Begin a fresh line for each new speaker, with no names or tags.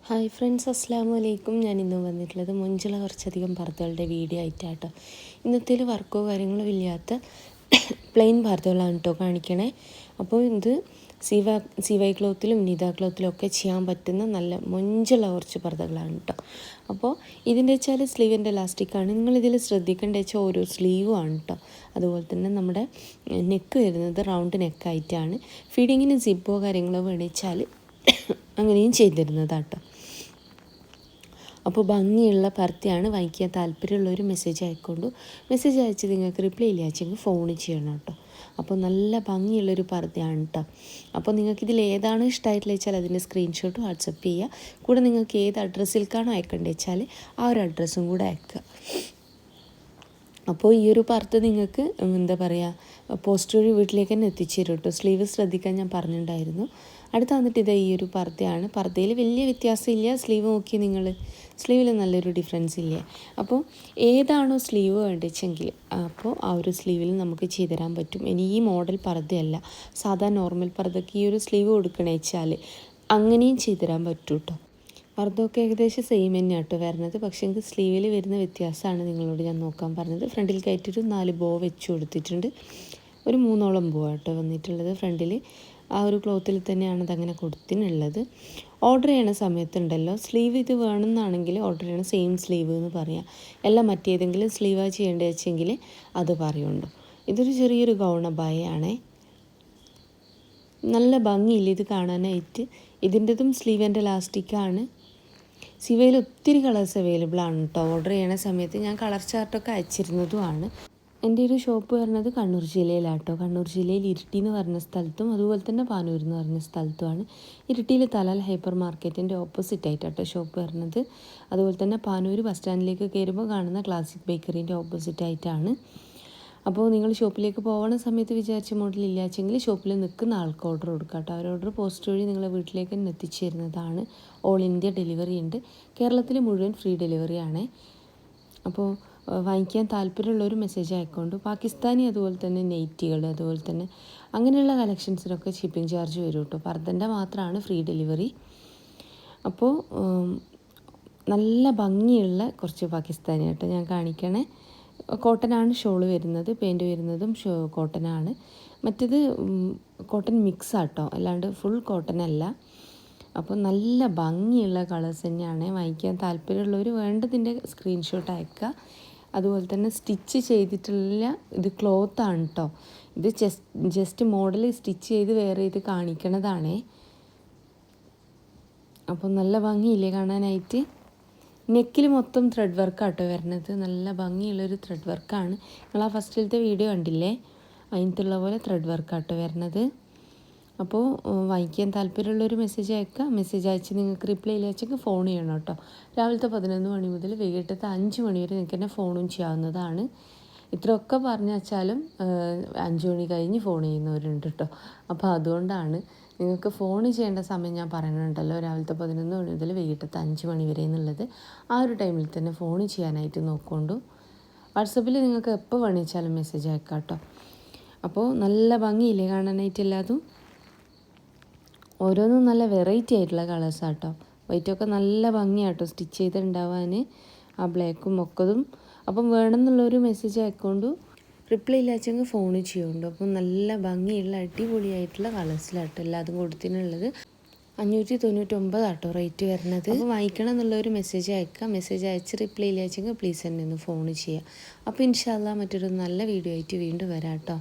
Hi friends, അസ്സലാമു അലൈക്കും. ഞാൻ ഇന്ന് വന്നിട്ടുള്ളത് മുഞ്ചുള്ള കുറച്ചധികം പർദ്ദകളുടെ വീഡിയോ ആയിട്ടാട്ടോ. ഇന്നത്തേൽ വർക്കോ കാര്യങ്ങളോ ഇല്ലാത്ത പ്ലെയിൻ പർദ്ദകളാണ് കേട്ടോ കാണിക്കണേ. അപ്പോൾ ഇത് സിവൈ ക്ലോത്തിലും നിത ക്ലോത്തിലും ഒക്കെ ചെയ്യാൻ പറ്റുന്ന നല്ല മുഞ്ചുള്ള കുറച്ച് പർദ്ദകളാണ് കേട്ടോ. അപ്പോൾ ഇതിൻ്റെ വെച്ചാൽ സ്ലീവിൻ്റെ ഇലാസ്റ്റിക്കാണ്. നിങ്ങളിതിൽ ശ്രദ്ധിക്കേണ്ട വെച്ചാൽ ഓരോ സ്ലീവും ആണ് കേട്ടോ. അതുപോലെ തന്നെ നമ്മുടെ നെക്ക് വരുന്നത് റൗണ്ട് നെക്കായിട്ടാണ്. ഫീഡിങ്ങിന് സിബോ കാര്യങ്ങളോ വേണിച്ചാൽ അങ്ങനെയും ചെയ്തിരുന്നതാട്ടോ. അപ്പോൾ ഭംഗിയുള്ള പർദ്ദയാണ്. വാങ്ങിക്കാൻ താല്പര്യമുള്ളൊരു മെസ്സേജ് അയക്കൊണ്ടു. മെസ്സേജ് അയച്ച് നിങ്ങൾക്ക് റിപ്ലൈ ഇല്ല വെച്ചെങ്കിൽ ഫോൺ ചെയ്യണം കേട്ടോ. അപ്പോൾ നല്ല ഭംഗിയുള്ളൊരു പർദ്ദയാണ് കേട്ടോ. അപ്പോൾ നിങ്ങൾക്കിതിൽ ഏതാണ് ഇഷ്ടമായിട്ടുള്ള വെച്ചാൽ അതിൻ്റെ സ്ക്രീൻഷോട്ട് വാട്സപ്പ് ചെയ്യുക. കൂടെ നിങ്ങൾക്ക് ഏത് അഡ്രസ്സിലേക്കാണോ അയക്കേണ്ടത് വെച്ചാൽ ആ ഒരു അഡ്രസ്സും കൂടെ അയക്കുക. അപ്പോൾ ഈ ഒരു പർദ്ദ നിങ്ങൾക്ക് എന്താ പറയുക, പോസ്റ്റ് വഴി വീട്ടിലേക്ക് തന്നെ എത്തിച്ചു തരും കേട്ടോ. സ്ലീവ് ശ്രദ്ധിക്കാൻ ഞാൻ പറഞ്ഞിട്ടുണ്ടായിരുന്നു. അടുത്ത് വന്നിട്ട് ഇത് ഈ ഒരു പർദ്ദയാണ്. പർദ്ദയിൽ വലിയ വ്യത്യാസമില്ല. സ്ലീവ് നോക്കി നിങ്ങൾ, സ്ലീവിൽ നല്ലൊരു ഡിഫറൻസ് ഇല്ല. അപ്പോൾ ഏതാണോ സ്ലീവ് വേണ്ടിച്ചെങ്കിൽ അപ്പോൾ ആ ഒരു സ്ലീവിൽ നമുക്ക് ചെയ്തു തരാൻ പറ്റും. ഇനി ഈ മോഡൽ പർദ്ദയല്ല, സാധാ നോർമൽ പർദ്ദയ്ക്ക് ഈ ഒരു സ്ലീവ് കൊടുക്കണേ വെച്ചാൽ അങ്ങനെയും ചെയ്തു തരാൻ പറ്റും കേട്ടോ. പർദ്ദയൊക്കെ ഏകദേശം സെയിം തന്നെയാണ് കേട്ടോ വരുന്നത്. പക്ഷേ എനിക്ക് സ്ലീവിൽ വരുന്ന വ്യത്യാസമാണ് നിങ്ങളോട് ഞാൻ നോക്കാൻ പറഞ്ഞത്. ഫ്രണ്ടിൽ കയറ്റൊരു 4 ബോ വെച്ച് കൊടുത്തിട്ടുണ്ട്. ഒരു 3ഓളം ബോ ആട്ടോ വന്നിട്ടുള്ളത് ഫ്രണ്ടിൽ. ആ ഒരു ക്ലോത്തിൽ തന്നെയാണ് അതങ്ങനെ കൊടുത്തിനുള്ളത്. ഓർഡർ ചെയ്യണ സമയത്തുണ്ടല്ലോ, സ്ലീവ് ഇത് വേണമെന്നാണെങ്കിൽ ഓർഡർ ചെയ്യണം സെയിം സ്ലീവ് എന്ന് പറയാം. എല്ലാം മറ്റേതെങ്കിലും സ്ലീവാണ് ചെയ്യേണ്ടത് വെച്ചെങ്കിൽ അത് പറയുന്നുണ്ടോ. ഇതൊരു ചെറിയൊരു ഗൗണബായാണേ. നല്ല ഭംഗിയില്ല ഇത് കാണാനായിട്ട്. ഇതിൻ്റെതും സ്ലീവിൻ്റെ ഇലാസ്റ്റിക്കാണ്. സിവയിൽ ഒത്തിരി കളേഴ്സ് അവൈലബിൾ ആണ് കേട്ടോ. ഓർഡർ ചെയ്യണ സമയത്ത് ഞാൻ കളർ ചാർട്ടൊക്കെ അയച്ചിരുന്നതുമാണ്. എൻ്റെ ഒരു ഷോപ്പ് വരുന്നത് കണ്ണൂർ ജില്ലയിലാട്ടോ. കണ്ണൂർ ജില്ലയിൽ ഇരിട്ടി എന്ന് പറഞ്ഞ സ്ഥലത്തും അതുപോലെ തന്നെ പാനൂർ എന്ന് പറഞ്ഞ സ്ഥലത്തുമാണ്. ഇരിട്ടിയിൽ തലാൽ ഹൈപ്പർ മാർക്കറ്റിൻ്റെ ഓപ്പോസിറ്റ് ആയിട്ടാട്ടോ ഷോപ്പ് വരുന്നത്. അതുപോലെ തന്നെ പാനൂർ ബസ് സ്റ്റാൻഡിലേക്ക് കയറുമ്പോൾ കാണുന്ന ക്ലാസിക് ബേക്കറീൻ്റെ ഓപ്പോസിറ്റ് ആയിട്ടാണ്. അപ്പോൾ നിങ്ങൾ ഷോപ്പിലേക്ക് പോകുന്ന സമയത്ത് വിചാരിച്ച മോഡൽ ഇല്ലാച്ചെങ്കിൽ ഷോപ്പിൽ നിൽക്കുന്ന ആൾക്ക് ഓർഡർ കൊടുക്കുക കേട്ടോ. അവർ ഓർഡർ പോസ്റ്റ് വഴി നിങ്ങളെ വീട്ടിലേക്ക് തന്നെ എത്തിച്ചു തരുന്നതാണ്. ഓൾ ഇന്ത്യ ഡെലിവറി ഉണ്ട്. കേരളത്തിൽ മുഴുവൻ ഫ്രീ ഡെലിവറി ആണ്. അപ്പോൾ വാങ്ങിക്കാൻ താല്പര്യമുള്ളൊരു മെസ്സേജ് അയക്കൊണ്ട്. പാകിസ്ഥാനി അതുപോലെ തന്നെ നെയ്റ്റികൾ അതുപോലെ തന്നെ അങ്ങനെയുള്ള കളക്ഷൻസിനൊക്കെ ഷിപ്പിംഗ് ചാർജ് വരും കേട്ടോ. പർദ്ദൻ്റെ മാത്രമാണ് ഫ്രീ ഡെലിവറി. അപ്പോൾ നല്ല ഭംഗിയുള്ള കുറച്ച് പാകിസ്ഥാനി കേട്ടോ ഞാൻ കാണിക്കണേ. കോട്ടനാണ് ഷോള് വരുന്നത്, പെയിൻറ്റ് വരുന്നതും കോട്ടനാണ്. മറ്റേത് കോട്ടൺ മിക്സ് ആട്ടോ, അല്ലാണ്ട് ഫുൾ കോട്ടൺ അല്ല. അപ്പോൾ നല്ല ഭംഗിയുള്ള കളേഴ്സ് തന്നെയാണ്. വാങ്ങിക്കാൻ താല്പര്യമുള്ളവർ വേണ്ടതിൻ്റെ സ്ക്രീൻഷോട്ട് അയക്കുക. അതുപോലെ തന്നെ സ്റ്റിച്ച് ചെയ്തിട്ടുള്ള ഇത് ക്ലോത്താണ് കേട്ടോ. ഇത് ജസ്റ്റ് മോഡൽ സ്റ്റിച്ച് ചെയ്ത് വേറെ ഇത് കാണിക്കണതാണേ. അപ്പോൾ നല്ല ഭംഗിയില്ലേ കാണാനായിട്ട്. നെക്കിൽ മൊത്തം ത്രെഡ് വർക്കാട്ടോ വരുന്നത്. നല്ല ഭംഗിയുള്ളൊരു ത്രെഡ് വർക്കാണ്. നിങ്ങൾ ആ ഫസ്റ്റിലത്തെ വീഡിയോ കണ്ടില്ലേ, അതിനകത്തുള്ള പോലെ ത്രെഡ് വർക്കാട്ടോ വരുന്നത്. അപ്പോൾ വാങ്ങിക്കാൻ താല്പര്യമുള്ളൊരു മെസ്സേജ് അയക്കുക. മെസ്സേജ് അയച്ച് നിങ്ങൾക്ക് റിപ്ലൈ ഇല്ല വെച്ചെങ്കിൽ ഫോൺ ചെയ്യണം കേട്ടോ. രാവിലത്തെ 11 മണി മുതൽ വൈകിട്ടത്തെ 5 മണി വരെ നിങ്ങൾക്ക് തന്നെ ഫോണും ചെയ്യാവുന്നതാണ്. ഇത്രയൊക്കെ പറഞ്ഞു വെച്ചാലും 5 മണി കഴിഞ്ഞ് ഫോൺ ചെയ്യുന്നവരുണ്ട് കേട്ടോ. അപ്പോൾ അതുകൊണ്ടാണ് നിങ്ങൾക്ക് ഫോൺ ചെയ്യേണ്ട സമയം ഞാൻ പറയുന്നുണ്ടല്ലോ, രാവിലത്തെ 11 മണി മുതൽ വൈകിട്ടത്തെ 5 മണി വരെ എന്നുള്ളത്. ആ ഒരു ടൈമിൽ തന്നെ ഫോൺ ചെയ്യാനായിട്ട് നോക്കൊണ്ടു. വാട്സപ്പിൽ നിങ്ങൾക്ക് എപ്പോൾ വേണിച്ചാലും മെസ്സേജ് അയക്കാം കേട്ടോ. അപ്പോൾ നല്ല ഭംഗിയില്ലേ കാണാനായിട്ട് എല്ലാതും. ഓരോന്നും നല്ല വെറൈറ്റി ആയിട്ടുള്ള കളേഴ്സാണ് കേട്ടോ. വൈറ്റൊക്കെ നല്ല ഭംഗിയാട്ടോ സ്റ്റിച്ച് ചെയ്തിട്ടുണ്ടാവാൻ, ആ ബ്ലാക്കും ഒക്കതും. അപ്പം വേണമെന്നുള്ളൊരു മെസ്സേജ് അയക്കൊണ്ടു. റിപ്ലൈ ഇല്ലാച്ചെങ്കിൽ ഫോൺ ചെയ്യുന്നുണ്ട്. അപ്പം നല്ല ഭംഗിയുള്ള അടിപൊളിയായിട്ടുള്ള കളേഴ്സിലാട്ടോ എല്ലാതും കൊടുത്തിനുള്ളത്. 599 ആട്ടോ റേറ്റ് വരുന്നത്. അപ്പോൾ വാങ്ങിക്കണം എന്നുള്ളൊരു മെസ്സേജ് അയക്കുക. മെസ്സേജ് അയച്ച് റിപ്ലൈ ഇല്ലാച്ചെങ്കിൽ പ്ലീസ് എന്നെ ഒന്ന് ഫോൺ ചെയ്യുക. അപ്പോൾ ഇൻഷാ അല്ലാഹ് മറ്റൊരു നല്ല വീഡിയോ ആയിട്ട് വീണ്ടും വരാം കേട്ടോ.